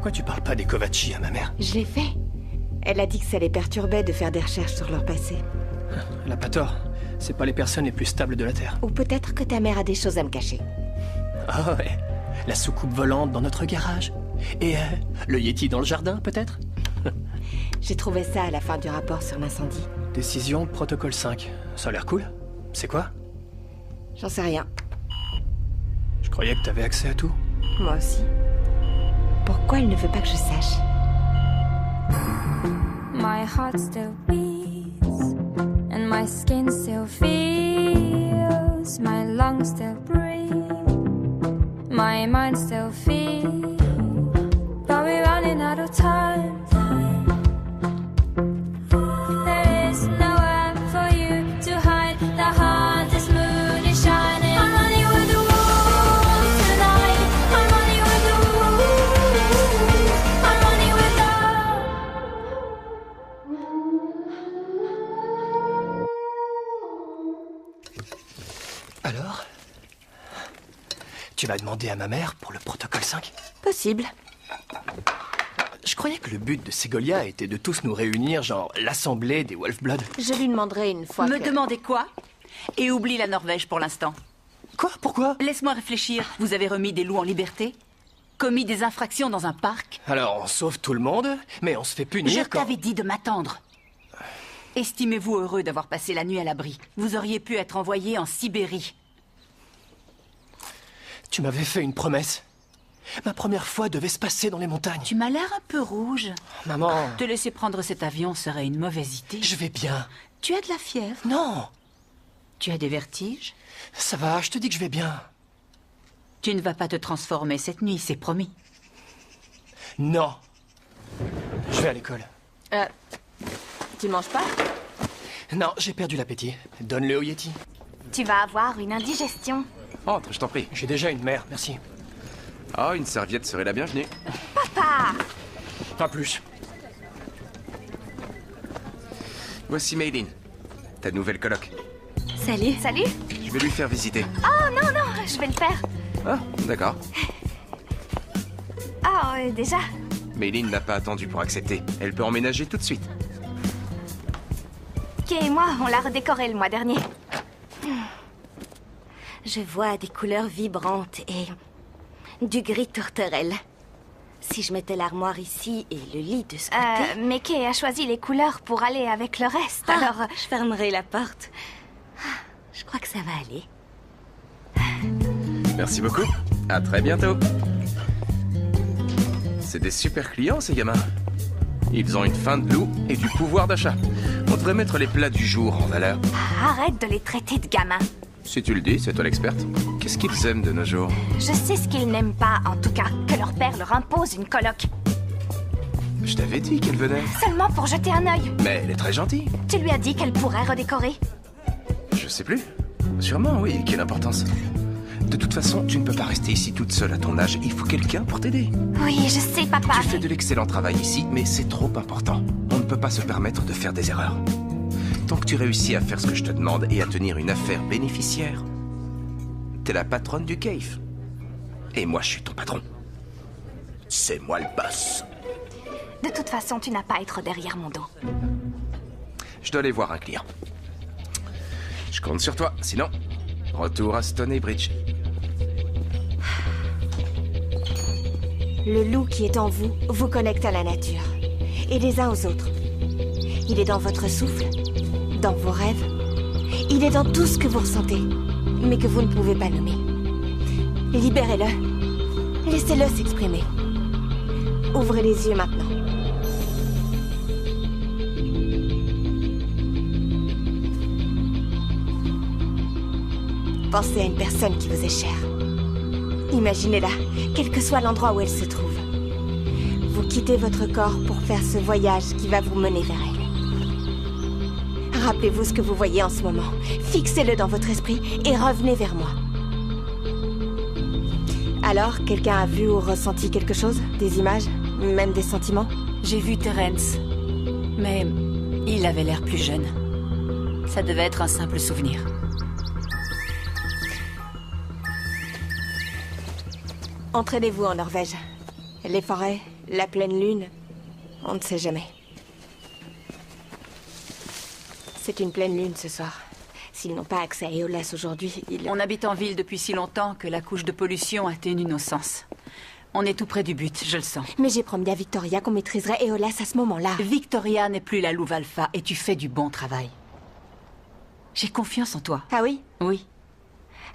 Pourquoi tu parles pas des Kovachi à ma mère? Je l'ai fait. Elle a dit que ça les perturbait de faire des recherches sur leur passé. Elle a pas tort. C'est pas les personnes les plus stables de la Terre. Ou peut-être que ta mère a des choses à me cacher. Ah ouais. La soucoupe volante dans notre garage. Et le Yeti dans le jardin, peut-être? J'ai trouvé ça à la fin du rapport sur l'incendie. Décision protocole 5. Ça a l'air cool. C'est quoi? J'en sais rien. Je croyais que t'avais accès à tout. Moi aussi. Pourquoi elle ne veut pas que je sache? My heart still beats and my skin still feels, my lungs still breathe, my mind still feels, but we're running out of time. There is nowhere for you to hide. The hottest moon is shining. I'm running with the wolves tonight. I'm running with the wolves. I'm running with the... Alors? Tu vas demander à ma mère pour le protocole 5? Possible. Je croyais que le but de Segolia était de tous nous réunir, genre l'assemblée des Wolf-Blood. Je lui demanderai une fois Me que... demandez quoi? Et oublie la Norvège pour l'instant. Quoi? Pourquoi? Laisse-moi réfléchir. Vous avez remis des loups en liberté? Commis des infractions dans un parc? Alors, on sauve tout le monde, mais on se fait punir Je quand... t'avais dit de m'attendre. Estimez-vous heureux d'avoir passé la nuit à l'abri. Vous auriez pu être envoyé en Sibérie. Tu m'avais fait une promesse. Ma première fois devait se passer dans les montagnes. Tu m'as l'air un peu rouge. Maman... Te laisser prendre cet avion serait une mauvaise idée. Je vais bien. Tu as de la fièvre? Non! Tu as des vertiges? Ça va, je te dis que je vais bien. Tu ne vas pas te transformer cette nuit, c'est promis. Non. Je vais à l'école. Tu ne manges pas? Non, j'ai perdu l'appétit. Donne-le au Yeti. Tu vas avoir une indigestion. Entre, je t'en prie. J'ai déjà une mère, merci. Ah, une serviette serait la bienvenue. Papa! Pas plus. Voici Maylin, ta nouvelle coloc. Salut. Salut. Je vais lui faire visiter. Oh non, non, je vais le faire. Ah, d'accord. Oh, déjà? Maylin n'a pas attendu pour accepter. Elle peut emménager tout de suite. Kay et moi, on l'a redécoré le mois dernier. Je vois des couleurs vibrantes et du gris tourterelle. Si je mettais l'armoire ici et le lit de ce côté... mais Kay a choisi les couleurs pour aller avec le reste, alors... Je fermerai la porte. Je crois que ça va aller. Merci beaucoup. À très bientôt. C'est des super clients, ces gamins. Ils ont une faim de loup et du pouvoir d'achat. On devrait mettre les plats du jour en valeur. Arrête de les traiter de gamins. Si tu le dis, c'est toi l'experte. Qu'est-ce qu'ils aiment de nos jours? Je sais ce qu'ils n'aiment pas, en tout cas, que leur père leur impose une coloc. Je t'avais dit qu'elle venait. Seulement pour jeter un œil. Mais elle est très gentille. Tu lui as dit qu'elle pourrait redécorer? Je sais plus. Sûrement, oui. Quelle importance. De toute façon, tu ne peux pas rester ici toute seule à ton âge. Il faut quelqu'un pour t'aider. Oui, je sais, papa. Tu fais de l'excellent travail ici, mais c'est trop important. On ne peut pas se permettre de faire des erreurs. Tant que tu réussis à faire ce que je te demande et à tenir une affaire bénéficiaire, t'es la patronne du cave. Et moi, je suis ton patron. C'est moi le boss. De toute façon, tu n'as pas à être derrière mon dos. Je dois aller voir un client. Je compte sur toi, sinon, retour à Stoney Bridge. Le loup qui est en vous vous connecte à la nature. Et les uns aux autres. Il est dans votre souffle, dans vos rêves. Il est dans tout ce que vous ressentez, mais que vous ne pouvez pas nommer. Libérez-le. Laissez-le s'exprimer. Ouvrez les yeux maintenant. Pensez à une personne qui vous est chère. Imaginez-la, quel que soit l'endroit où elle se trouve. Vous quittez votre corps pour faire ce voyage qui va vous mener vers elle. Rappelez-vous ce que vous voyez en ce moment. Fixez-le dans votre esprit et revenez vers moi. Alors, quelqu'un a vu ou ressenti quelque chose? Des images? Même des sentiments? J'ai vu Terence, mais il avait l'air plus jeune. Ça devait être un simple souvenir. Entraînez-vous en Norvège. Les forêts, La pleine lune, on ne sait jamais. C'est une pleine lune ce soir. S'ils n'ont pas accès à Eolas aujourd'hui, On habite en ville depuis si longtemps que la couche de pollution atténue nos sens. On est tout près du but, je le sens. Mais j'ai promis à Victoria qu'on maîtriserait Eolas à ce moment-là. Victoria n'est plus la Louve Alpha et tu fais du bon travail. J'ai confiance en toi. Ah oui? Oui.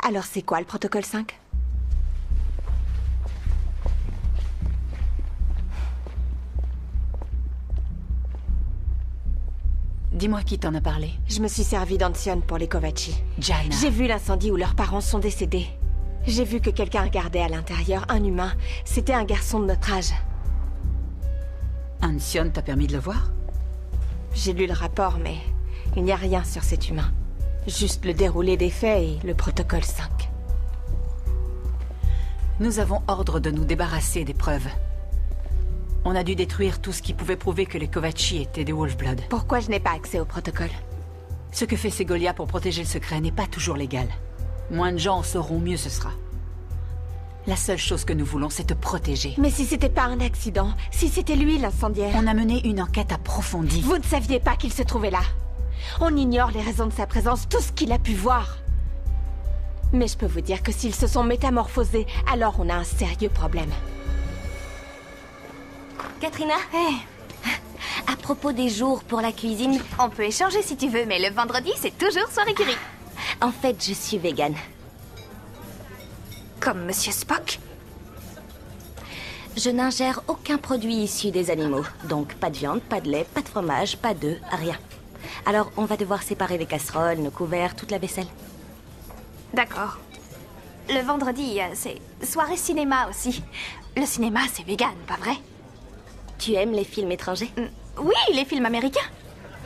Alors c'est quoi le protocole 5? Dis-moi qui t'en a parlé. Je me suis servi d'Ancion pour les Kovachi. Jana. J'ai vu l'incendie où leurs parents sont décédés. J'ai vu que quelqu'un regardait à l'intérieur, un humain. C'était un garçon de notre âge. Ancion t'a permis de le voir? J'ai lu le rapport, mais il n'y a rien sur cet humain. Juste le déroulé des faits et le protocole 5. Nous avons ordre de nous débarrasser des preuves. On a dû détruire tout ce qui pouvait prouver que les Kovachi étaient des Wolfblood. Pourquoi je n'ai pas accès au protocole? Ce que fait Segolia pour protéger le secret n'est pas toujours légal. Moins de gens en sauront, mieux ce sera. La seule chose que nous voulons, c'est te protéger. Mais si c'était pas un accident, si c'était lui l'incendiaire... On a mené une enquête approfondie. Vous ne saviez pas qu'il se trouvait là. On ignore les raisons de sa présence, tout ce qu'il a pu voir. Mais je peux vous dire que s'ils se sont métamorphosés, alors on a un sérieux problème. Katrina? À propos des jours pour la cuisine... On peut échanger si tu veux, mais le vendredi, c'est toujours soirée curry. En fait, je suis végane. Comme Monsieur Spock. Je n'ingère aucun produit issu des animaux. Donc pas de viande, pas de lait, pas de fromage, pas d'œufs, rien. Alors on va devoir séparer les casseroles, nos couverts, toute la vaisselle. D'accord. Le vendredi, c'est soirée cinéma aussi. Le cinéma, c'est vegan, pas vrai? Tu aimes les films étrangers? Oui, les films américains.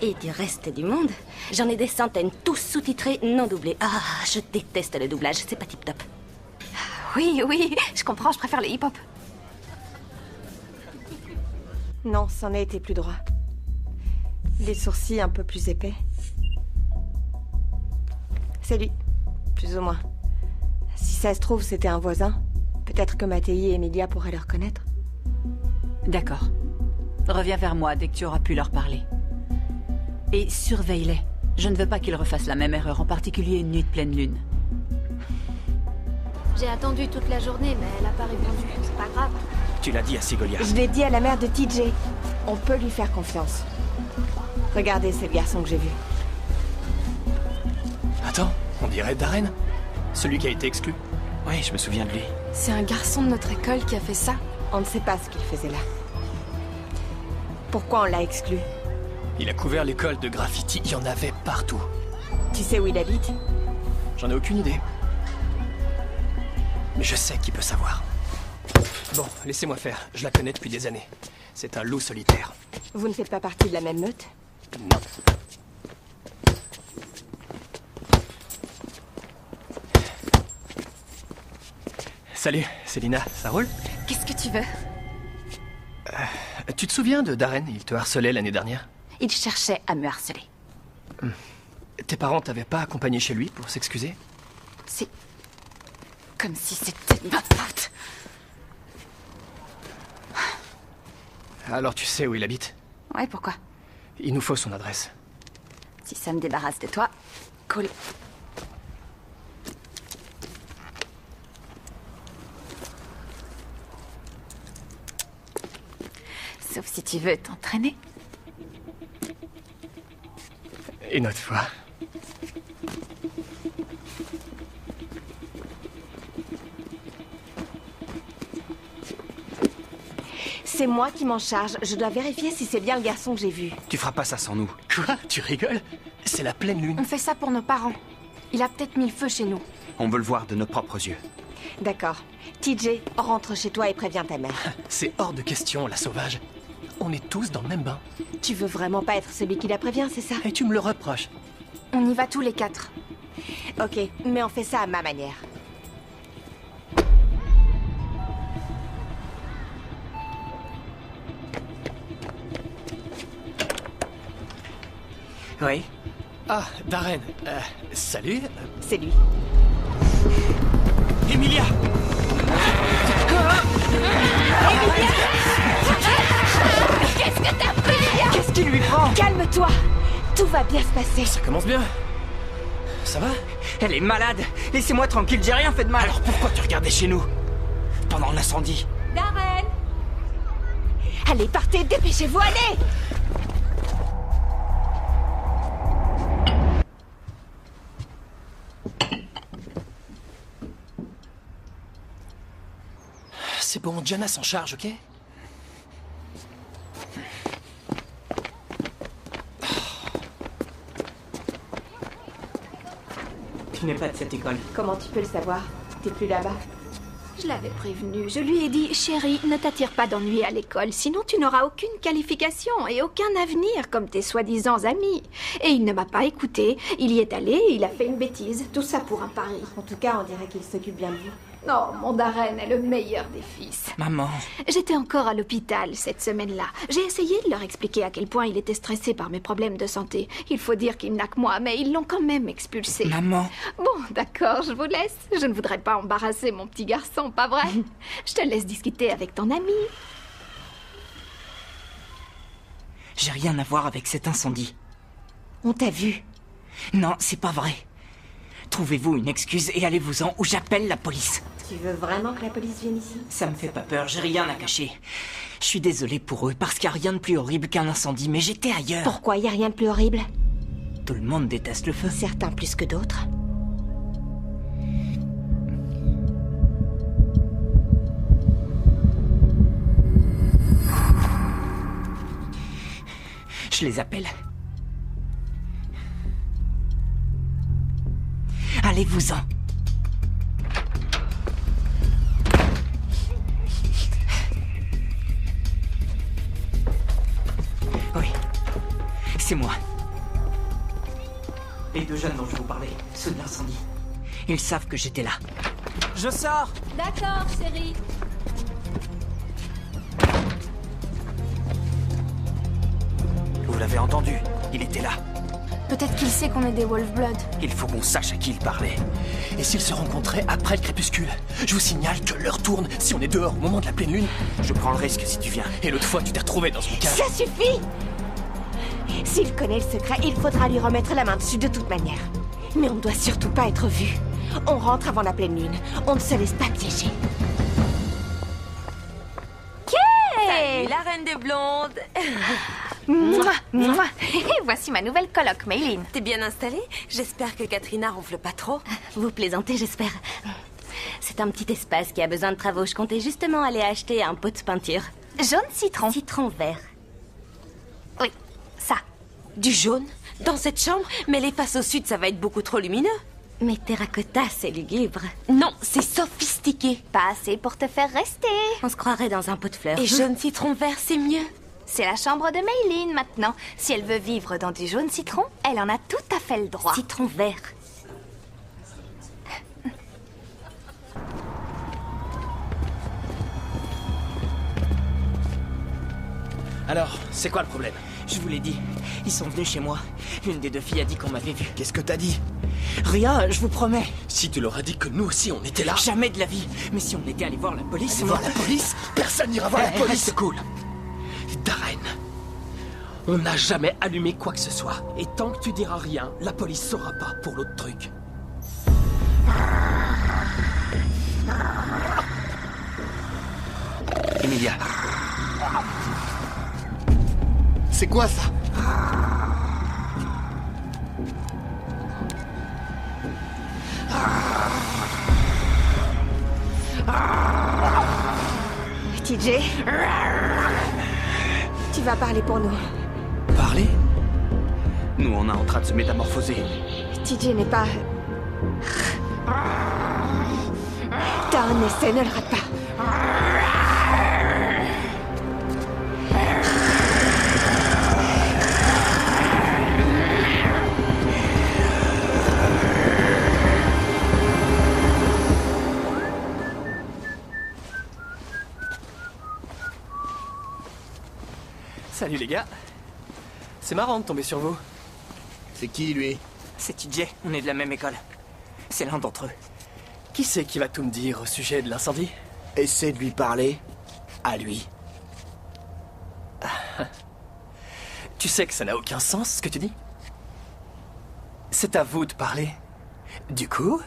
Et du reste du monde? J'en ai des centaines, tous sous-titrés, non doublés. Ah, je déteste le doublage, c'est pas tip-top. Oui, je comprends, je préfère le hip-hop. Non, c'en a été plus droit. Les sourcils un peu plus épais. C'est lui, plus ou moins. Si ça se trouve, c'était un voisin. Peut-être que Mattei et Emilia pourraient le reconnaître. D'accord. Reviens vers moi dès que tu auras pu leur parler. Et surveille-les. Je ne veux pas qu'ils refassent la même erreur, en particulier une nuit de pleine lune. J'ai attendu toute la journée, mais elle a pas répondu. C'est pas grave. Tu l'as dit à Segolia. Je l'ai dit à la mère de TJ. On peut lui faire confiance. Regardez, c'est le garçon que j'ai vu. Attends, on dirait Darren. Celui qui a été exclu. Oui, je me souviens de lui. C'est un garçon de notre école qui a fait ça? On ne sait pas ce qu'il faisait là. Pourquoi on l'a exclu? Il a couvert l'école de graffiti, il y en avait partout. Tu sais où il habite? J'en ai aucune idée. Mais je sais qui peut savoir. Bon, laissez-moi faire, je la connais depuis des années. C'est un loup solitaire. Vous ne faites pas partie de la même meute? Non. Salut, Célina, ça roule? Qu'est-ce que tu veux? Tu te souviens de Darren? Il te harcelait l'année dernière. Il cherchait à me harceler. Tes parents t'avaient pas accompagné chez lui pour s'excuser? C'est comme si c'était ma faute. Alors tu sais où il habite? Ouais, pourquoi? Il nous faut son adresse. Si ça me débarrasse de toi, cool. Sauf si tu veux t'entraîner. Une autre fois. C'est moi qui m'en charge. Je dois vérifier si c'est bien le garçon que j'ai vu. Tu feras pas ça sans nous. Quoi? Tu rigoles? C'est la pleine lune. On fait ça pour nos parents. Il a peut-être mis le feu chez nous. On veut le voir de nos propres yeux. D'accord. TJ, rentre chez toi et préviens ta mère. C'est hors de question, la sauvage. On est tous dans le même bain. Tu veux vraiment pas être celui qui la prévient, c'est ça? Et tu me le reproches. On y va tous les 4. Ok, mais on fait ça à ma manière. Oui. Ah, Darren. Salut. C'est lui. Emilia! Emilia! va bien se passer. Ça commence bien. Ça va? Elle est malade. Laissez-moi tranquille, j'ai rien fait de mal. Alors pourquoi tu regardais chez nous? Pendant l'incendie. Darren! Allez, partez, dépêchez-vous, allez! C'est bon, Jana s'en charge, ok? Tu n'es pas de cette école. Comment tu peux le savoir? T'es plus là-bas. Je l'avais prévenu. Je lui ai dit, chérie, ne t'attire pas d'ennui à l'école, sinon tu n'auras aucune qualification et aucun avenir comme tes soi-disant amis. Et il ne m'a pas écouté. Il y est allé et il a fait une bêtise. Tout ça pour un pari. En tout cas, on dirait qu'il s'occupe bien de vous. Non, mon Darren est le meilleur des fils. Maman. J'étais encore à l'hôpital cette semaine-là. J'ai essayé de leur expliquer à quel point il était stressé par mes problèmes de santé. Il faut dire qu'il n'a que moi, mais ils l'ont quand même expulsé. Maman. Bon, d'accord, je vous laisse. Je ne voudrais pas embarrasser mon petit garçon, pas vrai? Je te laisse discuter avec ton ami. J'ai rien à voir avec cet incendie. On t'a vu. Non, c'est pas vrai. Trouvez-vous une excuse et allez-vous-en ou j'appelle la police. Tu veux vraiment que la police vienne ici? Ça me fait pas peur, j'ai rien à cacher. Je suis désolé pour eux parce qu'il n'y a rien de plus horrible qu'un incendie, mais j'étais ailleurs. Pourquoi? Y a rien de plus horrible? Tout le monde déteste le feu. Certains plus que d'autres. Je les appelle. Allez-vous-en. Oui, c'est moi. Les deux jeunes dont je vous parlais, ceux de l'incendie. Ils savent que j'étais là. Je sors! D'accord, chérie. Vous l'avez entendu, il était là. Peut-être qu'il sait qu'on est des Wolf-Blood. Il faut qu'on sache à qui il parlait. Et s'ils se rencontraient après le crépuscule? Je vous signale que l'heure tourne si on est dehors au moment de la pleine lune. Je prends le risque si tu viens. Et l'autre fois, tu t'es retrouvé dans une cage. Ça suffit! S'il connaît le secret, il faudra lui remettre la main dessus de toute manière. Mais on ne doit surtout pas être vu. On rentre avant la pleine lune. On ne se laisse pas piéger. Salut, la reine des blondes. Mouah, mouah. Voici ma nouvelle coloc, Maylene. T'es bien installée? J'espère que Katrina ronfle pas trop. Vous plaisantez, j'espère. C'est un petit espace qui a besoin de travaux. Je comptais justement aller acheter un pot de peinture. Jaune citron. Citron vert. Oui, ça. Du jaune? Dans cette chambre? Mais les faces au sud, ça va être beaucoup trop lumineux. Mais terracotta, c'est lugubre. Non, c'est sophistiqué. Pas assez pour te faire rester. On se croirait dans un pot de fleurs. Et jaune citron vert, c'est mieux. C'est la chambre de Maylene maintenant. Si elle veut vivre dans du jaune citron, elle en a tout à fait le droit. Citron vert. Alors, c'est quoi le problème? Je vous l'ai dit, ils sont venus chez moi. L'une des deux filles a dit qu'on m'avait vu. Qu'est-ce que t'as dit? Rien, je vous promets. Si tu leur as dit que nous aussi on était là... Jamais de la vie. Mais si on était allé voir la police... Aller voir la police? Personne n'ira voir la police. C'est cool. Darren, on n'a jamais allumé quoi que ce soit. Et tant que tu diras rien, la police saura pas pour l'autre truc. Emilia, C'est quoi ça? TJ, tu vas parler pour nous. Parler? Nous, on est en train de se métamorphoser. TJ n'est pas... T'as un essai, ne le rate pas. Salut les gars. C'est marrant de tomber sur vous. C'est qui, lui? C'est TJ, on est de la même école. C'est l'un d'entre eux. Qui c'est qui va tout me dire au sujet de l'incendie? Essaie de lui parler. À lui. Tu sais que ça n'a aucun sens ce que tu dis? c'est à vous de parler. Du coup,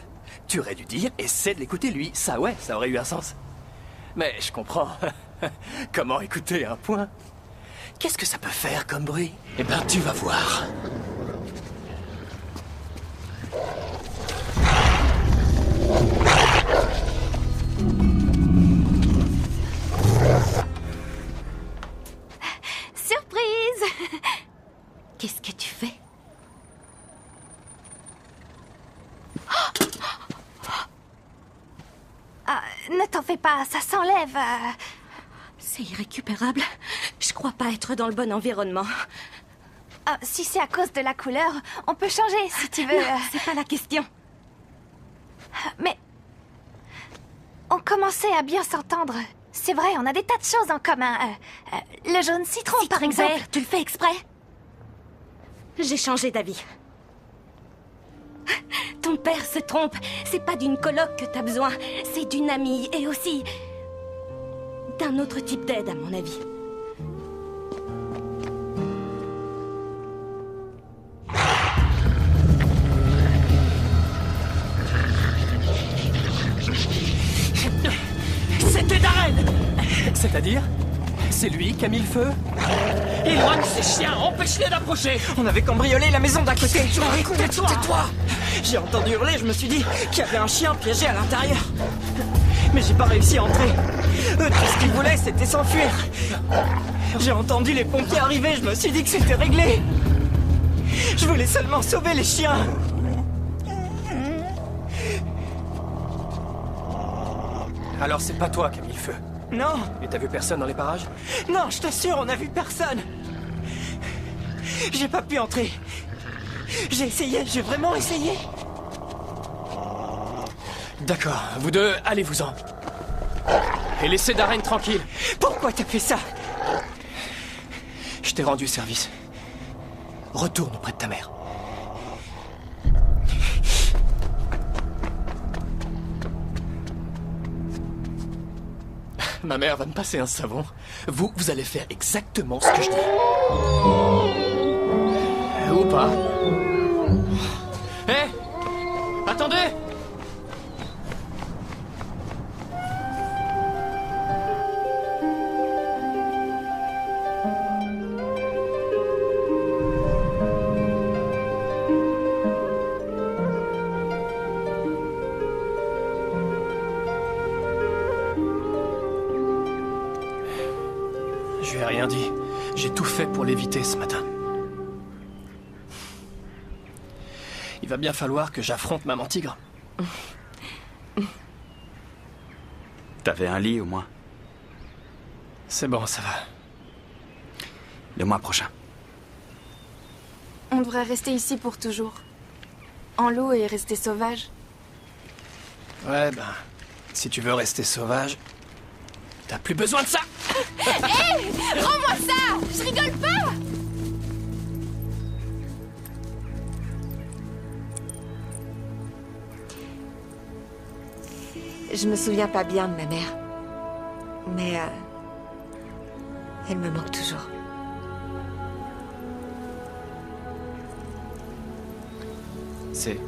tu aurais dû dire, essaie de l'écouter lui. Ça ouais, ça aurait eu un sens. Mais je comprends. Comment écouter un point? Qu'est-ce que ça peut faire comme bruit? Eh ben, tu vas voir. Surprise! Qu'est-ce que tu fais? Ne t'en fais pas, ça s'enlève. C'est irrécupérable. Je crois pas être dans le bon environnement. Si c'est à cause de la couleur, on peut changer si tu veux. Non, c'est pas la question. Mais on commençait à bien s'entendre. C'est vrai, on a des tas de choses en commun. Le jaune citron, par exemple. Vert, tu le fais exprès? J'ai changé d'avis. Ton père se trompe. C'est pas d'une coloc que t'as besoin. C'est d'une amie et aussi d'un autre type d'aide, à mon avis. C'était Darren! C'est-à-dire? C'est lui qui a mis le feu? Il rogne ses chiens, empêche-les d'approcher! On avait cambriolé la maison d'à côté. Tais-toi! J'ai entendu hurler, je me suis dit qu'il y avait un chien piégé à l'intérieur. Mais j'ai pas réussi à entrer. Eux, tout ce qu'ils voulaient, c'était s'enfuir. J'ai entendu les pompiers arriver, je me suis dit que c'était réglé. Je voulais seulement sauver les chiens. Alors c'est pas toi qui as mis le feu? Non. Et t'as vu personne dans les parages? Non, je t'assure, on n'a vu personne. J'ai pas pu entrer. J'ai essayé, j'ai vraiment essayé. D'accord, vous deux, allez-vous-en. Et laissez Darren tranquille. Pourquoi t'as fait ça? Je t'ai rendu service. Retourne auprès de ta mère. Ma mère va me passer un savon. Vous allez faire exactement ce que je dis. Ou pas. Hé! Attendez! Je lui ai rien dit. J'ai tout fait pour l'éviter ce matin. Il va bien falloir que j'affronte Maman Tigre. T'avais un lit au moins? C'est bon, ça va. Le mois prochain. On devrait rester ici pour toujours. En l'eau et rester sauvage. Ouais, ben, si tu veux rester sauvage, t'as plus besoin de ça. Hé! Rends-moi ça! Je rigole pas! Je me souviens pas bien de ma mère. Mais elle me manque toujours. C'est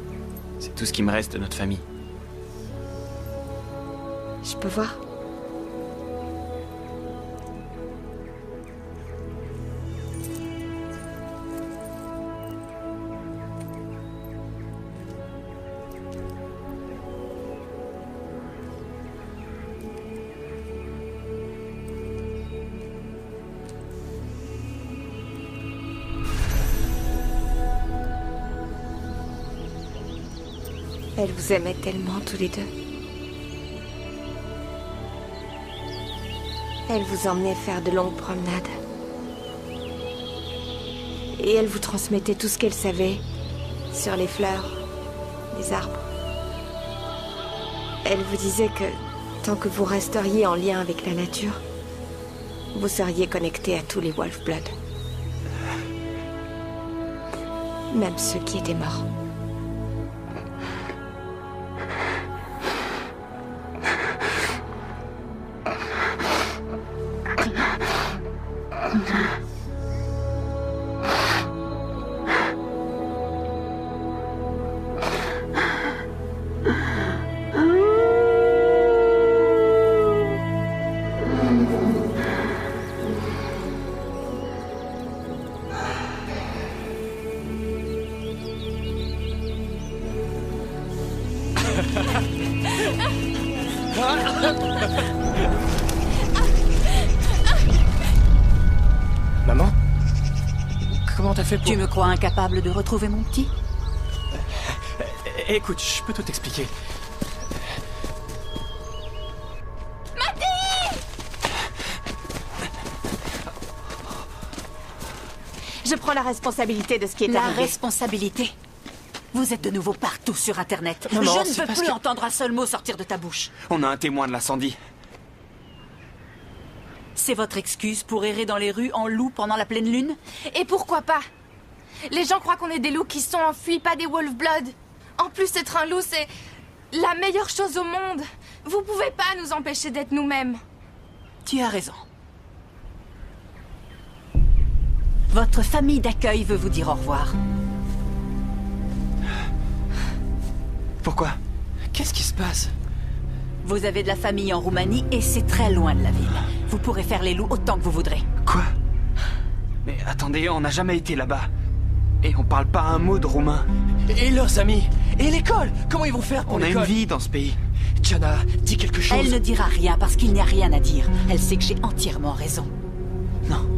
tout ce qui me reste de notre famille. Je peux voir? Elle vous aimait tellement tous les deux. Elle vous emmenait faire de longues promenades. Et elle vous transmettait tout ce qu'elle savait sur les fleurs, les arbres. Elle vous disait que tant que vous resteriez en lien avec la nature, vous seriez connecté à tous les Wolf-Blood. Même ceux qui étaient morts. Maman? Comment t'as fait pour... Tu me crois incapable de retrouver mon petit? Écoute, je peux tout expliquer. Je prends la responsabilité de ce qui est La arrivé. responsabilité? Vous êtes de nouveau partout sur Internet. Maman, Je ne c'est veux parce plus que- entendre un seul mot sortir de ta bouche. On a un témoin de l'incendie. C'est votre excuse pour errer dans les rues en loup pendant la pleine lune? Et pourquoi pas? Les gens croient qu'on est des loups qui sont enfuis, pas des Wolf-Blood. En plus, être un loup, c'est la meilleure chose au monde. Vous pouvez pas nous empêcher d'être nous-mêmes. Tu as raison. Votre famille d'accueil veut vous dire au revoir. Pourquoi? Qu'est-ce qui se passe? Vous avez de la famille en Roumanie et c'est très loin de la ville. Vous pourrez faire les loups autant que vous voudrez. Quoi? Mais attendez, on n'a jamais été là-bas. Et on parle pas un mot de roumain. Et leurs amis? Et l'école? Comment ils vont faire pour On a l'école? une vie dans ce pays. Jana, dis quelque chose. Elle ne dira rien parce qu'il n'y a rien à dire. Elle sait que j'ai entièrement raison. Non,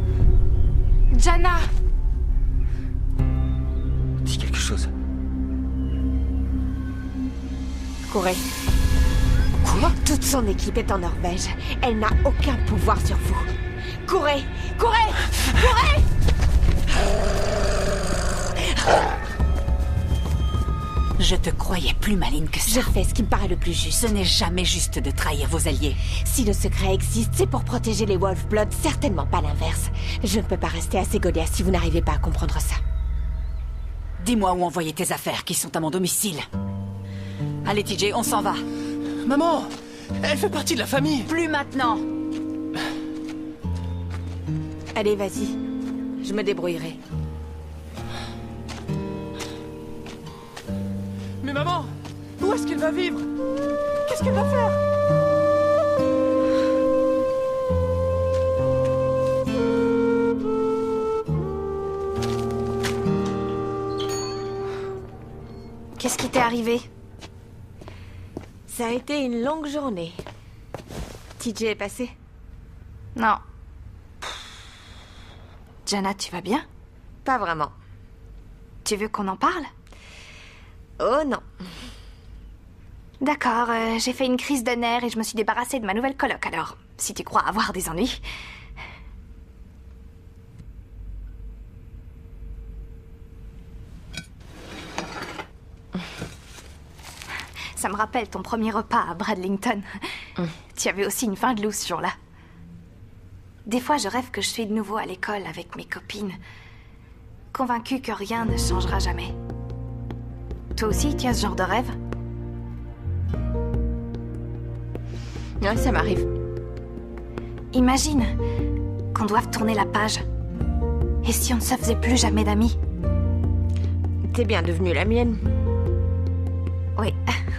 Jana! dis quelque chose. Courez. Quoi? Toute son équipe est en Norvège. Elle n'a aucun pouvoir sur vous. Courez! Courez! Courez! Je te croyais plus maligne que Je ça. fais ce qui me paraît le plus juste. Ce n'est jamais juste de trahir vos alliés. Si le secret existe, c'est pour protéger les Wolf-Blood, certainement pas l'inverse. Je ne peux pas rester à Ségolia si vous n'arrivez pas à comprendre ça. Dis-moi où envoyer tes affaires qui sont à mon domicile. Allez, TJ, on s'en va. Maman! Elle fait partie de la famille! Plus maintenant. Allez, vas-y. Je me débrouillerai. Mais maman! Où est-ce qu'elle va vivre? Qu'est-ce qu'elle va faire? Qu'est-ce qui t'est arrivé? Ça a été une longue journée. TJ est passé? Non. Jana, tu vas bien? Pas vraiment. Tu veux qu'on en parle? Oh non. D'accord, j'ai fait une crise de nerfs et je me suis débarrassée de ma nouvelle coloc, alors, si tu crois avoir des ennuis. Ça me rappelle ton premier repas à Bradlington. Tu avais aussi une faim de loup ce jour-là. Des fois, je rêve que je suis de nouveau à l'école avec mes copines, convaincue que rien ne changera jamais. Toi aussi, tu as ce genre de rêve? Ouais, ça m'arrive. Imagine qu'on doive tourner la page. Et si on ne se faisait plus jamais d'amis? T'es bien devenue la mienne. Oui,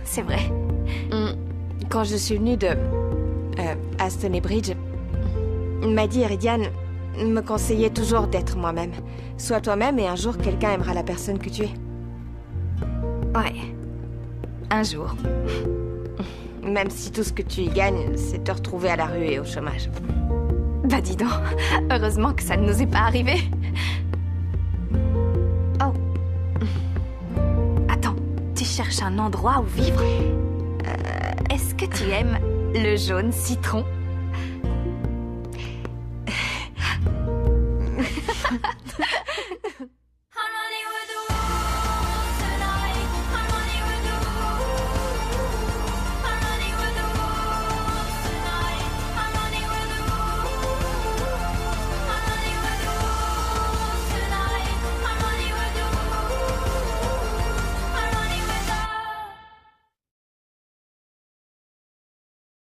c'est vrai. Quand je suis venue de Aston Bridge, Maddie et Ridian me conseillaient toujours d'être moi-même. Sois toi-même et un jour quelqu'un aimera la personne que tu es. Ouais. Un jour. Même si tout ce que tu y gagnes, c'est te retrouver à la rue et au chômage. Bah dis donc, heureusement que ça ne nous est pas arrivé. Oh. Attends, tu cherches un endroit où vivre? Est-ce que tu aimes le jaune citron?